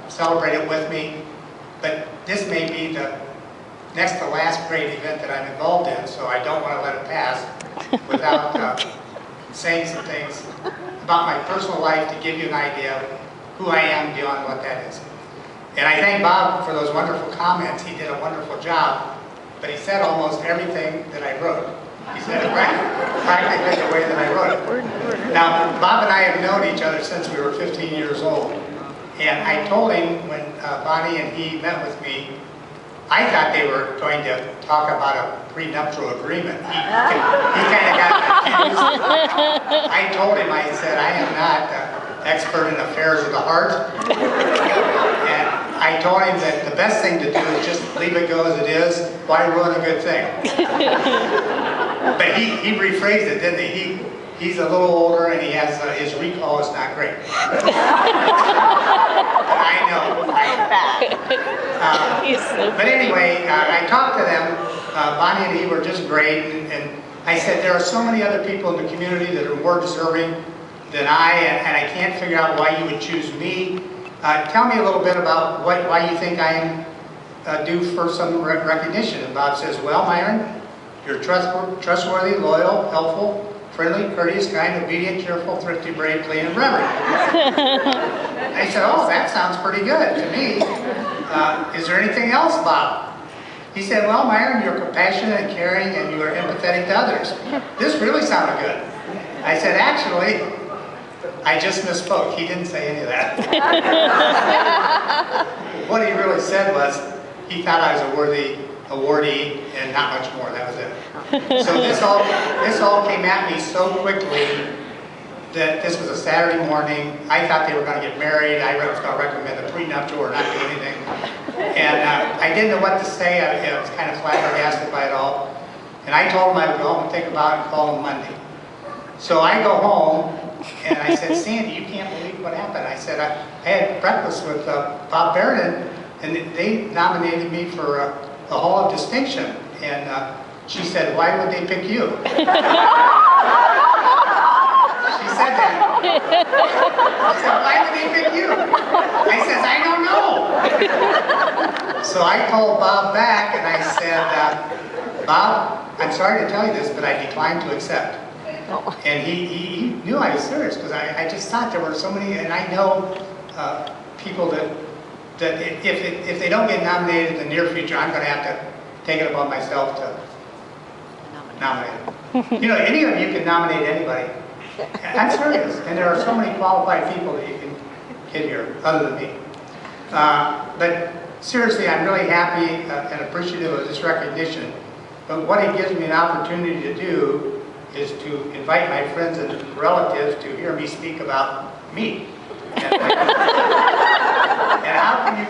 celebrate it with me. But this may be the next to last great event that I'm involved in, so I don't want to let it pass without saying some things about my personal life to give you an idea of who I am beyond what that is. And I thank Bob for those wonderful comments. He did a wonderful job, but he said almost everything that I wrote. He said it practically the way that I wrote it. Now, Bob and I have known each other since we were 15 years old. And I told him when Bonnie and he met with me, I thought they were going to talk about a prenuptial agreement. He kind of got confused. I told him, I said, I am not an expert in affairs of the heart. And I told him that the best thing to do is just leave it go as it is. Why ruin a good thing? But he rephrased it, didn't he? He's a little older and he has, his recall is not great. I know. But anyway, I talked to them. Bonnie and he were just great. And I said, there are so many other people in the community that are more deserving than I, and I can't figure out why you would choose me. Tell me a little bit about why you think I am due for some recognition. And Bob says, well, Myron, you're trustworthy, loyal, helpful, friendly, courteous, kind, obedient, cheerful, thrifty, brave, clean, and reverent. I said, oh, that sounds pretty good to me. Is there anything else, Bob? He said, well, Myron, you're compassionate and caring, and you are empathetic to others. This really sounded good. I said, actually, I just misspoke. He didn't say any of that. What he really said was, he thought I was a worthy awardee and not much more. That was it. So this all came at me so quickly that this was a Saturday morning. I thought they were going to get married. I was going to recommend a prenuptial or not do anything. And I didn't know what to say. I was kind of flabbergasted by it all. And I told him I would go home and think about it and call him Monday. So I go home and I said, Sandy, you can't believe what happened. I said, I had breakfast with Bob Barron, and they nominated me for a Hall of Distinction. And she said, why would they pick you? She said that. I said, why would they pick you? I says, I don't know. So I called Bob back and I said, Bob, I'm sorry to tell you this, but I declined to accept. And he knew I was serious, because I just thought there were so many, and I know people that if they don't get nominated in the near future, I'm going to have to take it upon myself to nominate them. You know, any of you can nominate anybody. I'm serious, and there are so many qualified people that you can get here, other than me. But seriously, I'm really happy and appreciative of this recognition. But what it gives me an opportunity to do is to invite my friends and relatives to hear me speak about me. And how can you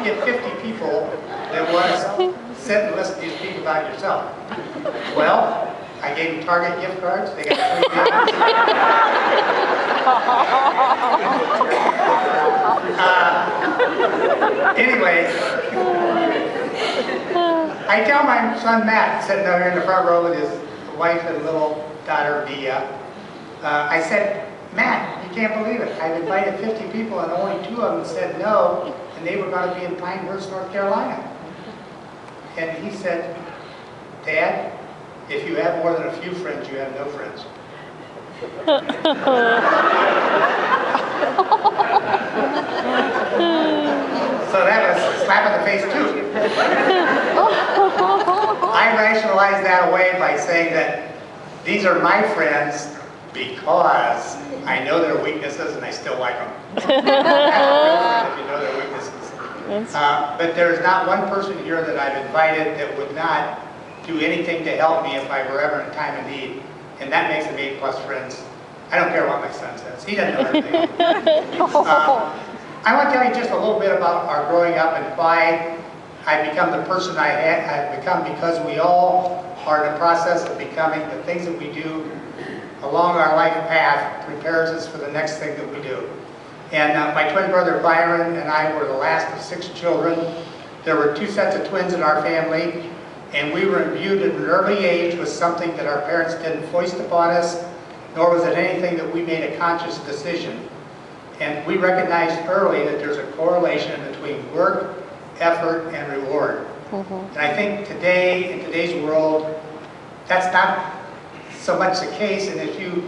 get 50 people that want to sit and listen to you speak about yourself? Well, I gave them Target gift cards. They got free meals. Anyway, I tell my son Matt, sitting down here in the front row with his wife and little daughter Mia, I said, Matt, you can't believe it. I've invited 50 people and only 2 of them said no, and they were going to be in Pinehurst, North Carolina. And he said, Dad, if you have more than a few friends, you have no friends. So that was a slap in the face too. I rationalized that away by saying that these are my friends because I know their weaknesses and I still like them. If you know their weaknesses. But there's not one person here that I've invited that would not do anything to help me if I were ever in time of need. And that makes them A+ friends. I don't care what my son says. He doesn't know everything. I want to tell you just a little bit about our growing up and why I've become the person I've become, because we all are in the process of becoming. The things that we do along our life path prepares us for the next thing that we do. And my twin brother Myron and I were the last of 6 children. There were 2 sets of twins in our family, and we were imbued at an early age with something that our parents didn't foist upon us, nor was it anything that we made a conscious decision. And we recognized early that there's a correlation between work, effort, and reward. And I think today, in today's world, that's not so much the case. And if you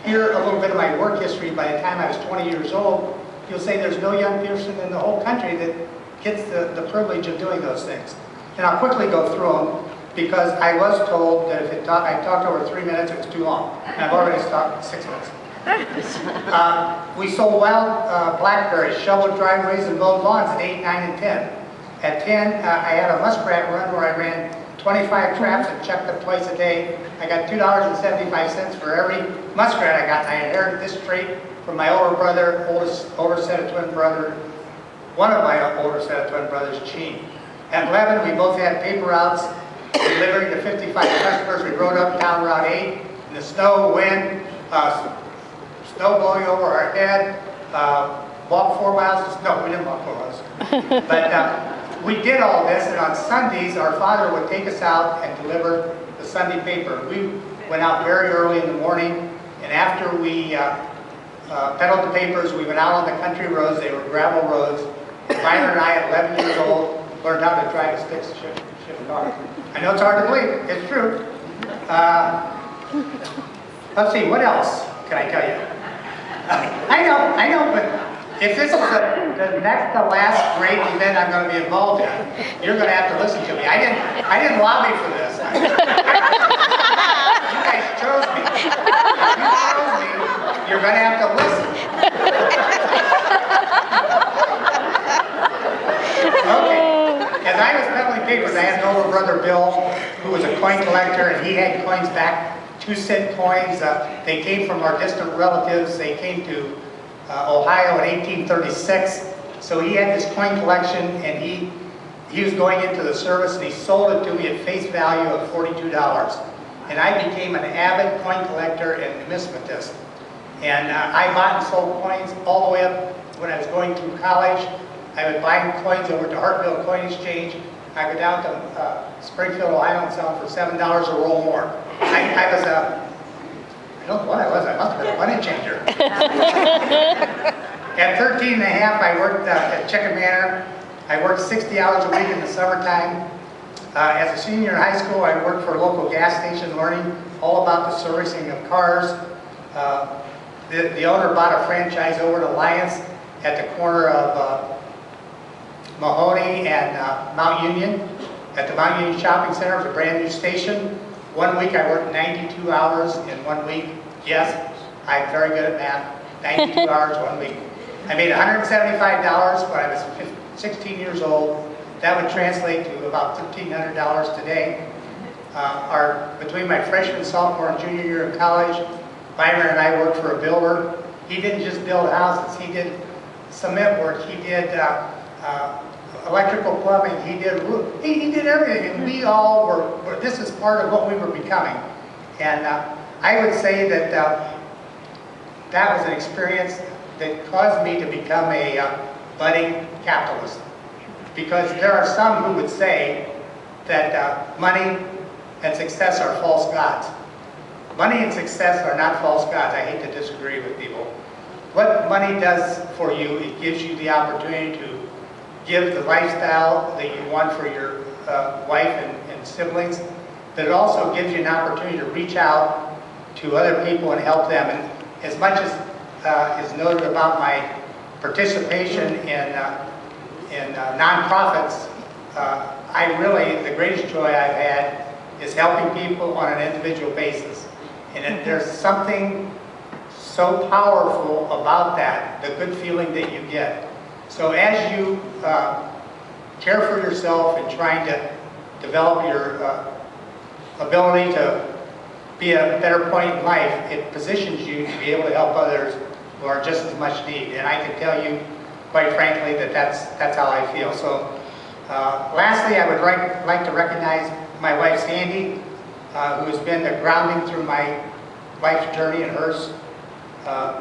hear a little bit of my work history, by the time I was 20 years old, you'll say there's no young person in the whole country that gets the privilege of doing those things. And I'll quickly go through them, because I was told that if I talked over 3 minutes, it was too long. And I've already talked 6 minutes. We sold wild blackberries, shoveled driveways, and mowed lawns at 8, 9, and 10. At 10, I had a muskrat run where I ran 25 traps and checked them twice a day. I got $2.75 for every muskrat I got. I inherited this trait from my older brother, older set of twin brother, one of my older set of twin brothers, Gene. At 11, we both had paper routes delivering to 55 customers. We rode up down Route 8 in the snow, wind, snow blowing over our head, walked 4 miles. No, we didn't walk 4 miles. But we did all this, and on Sundays, our father would take us out and deliver the Sunday paper. We went out very early in the morning, and after we peddled the papers, we went out on the country roads. They were gravel roads. Myron and I, at 11 years old, learned how to drive a stick-shift car. I know it's hard to believe. It's true. Let's see, what else can I tell you? I know, but if this is the next to last great event I'm going to be involved in, you're going to have to listen to me. I didn't lobby for this. You guys chose me. If you chose me, you're going to have to listen. Okay. As I was peddling papers, I had an older brother, Bill, who was a coin collector, and he had coins back, 2-cent coins. They came from our distant relatives. They came to Ohio in 1836. So he had this coin collection, and he was going into the service, and he sold it to me at face value of $42. And I became an avid coin collector and numismatist. And I bought and sold coins all the way up when I was going through college. I would buy coins over to Hartville Coin Exchange. I go down to Springfield, Ohio, and sell them for $7 a roll more. I was I don't know what I was. I must have been a money changer. At 13 and a half, I worked at Chicken Manor. I worked 60 hours a week in the summertime. As a senior in high school, I worked for a local gas station, learning all about the servicing of cars. The owner bought a franchise over to Alliance at the corner of Mahoney and Mount Union. At the Mount Union Shopping Center, it was a brand new station. 1 week I worked 92 hours in 1 week. Yes, I'm very good at math. 92 hours 1 week. I made $175 when I was 16 years old. That would translate to about $1,500 today. Between my freshman, sophomore, and junior year in college, Myron and I worked for a builder. He didn't just build houses. He did cement work. He did electrical plumbing. He did roof. He did everything, and we all were. This is part of what we were becoming. And I would say that that was an experience that caused me to become a budding capitalist. Because there are some who would say that money and success are false gods. Money and success are not false gods. I hate to disagree with people. What money does for you, it gives you the opportunity to give the lifestyle that you want for your wife and siblings, but it also gives you an opportunity to reach out to other people and help them. And as much as is noted about my participation in nonprofits, the greatest joy I've had is helping people on an individual basis. And there's something so powerful about that, the good feeling that you get. So as you care for yourself and trying to develop your ability to be at a better point in life, it positions you to be able to help others who are just as much need. And I can tell you, quite frankly, that that's how I feel. So lastly, I would like to recognize my wife, Sandy, who has been the grounding through my life's journey and hers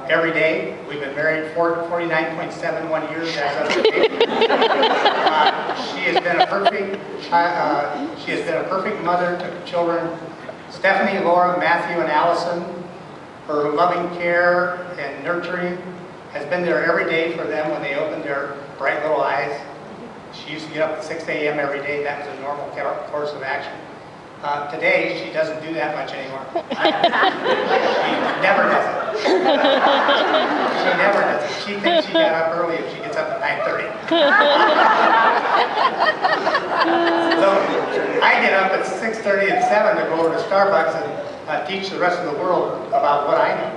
every day. We've been married 49.71 years as of today. She has been a perfect mother to children. Stephanie, Laura, Matthew, and Allison, her loving care and nurturing has been there every day for them when they opened their bright little eyes. She used to get up at 6 a.m. every day. That was a normal course of action. Today, she doesn't do that much anymore. She never does it. She never does it. She thinks she got up early if she gets up at 9:30. So I get up at 6:30 and 7 to go over to Starbucks and teach the rest of the world about what I know.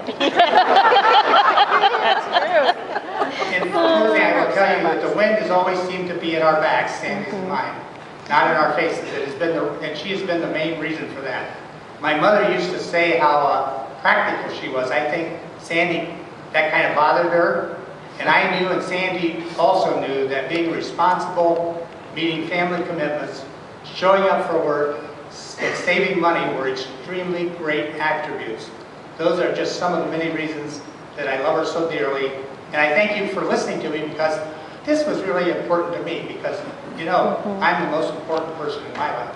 That's true. In closing, I will tell you that the wind has always seemed to be at our backs, Sandy's and mine, not in our faces. It has been and she has been the main reason for that. My mother used to say how practical she was. I think Sandy, that kind of bothered her. And I knew, and Sandy also knew, that being responsible, meeting family commitments, showing up for work, and saving money were extremely great attributes. Those are just some of the many reasons that I love her so dearly. And I thank you for listening to me, because this was really important to me, because, you know, I'm the most important person in my life.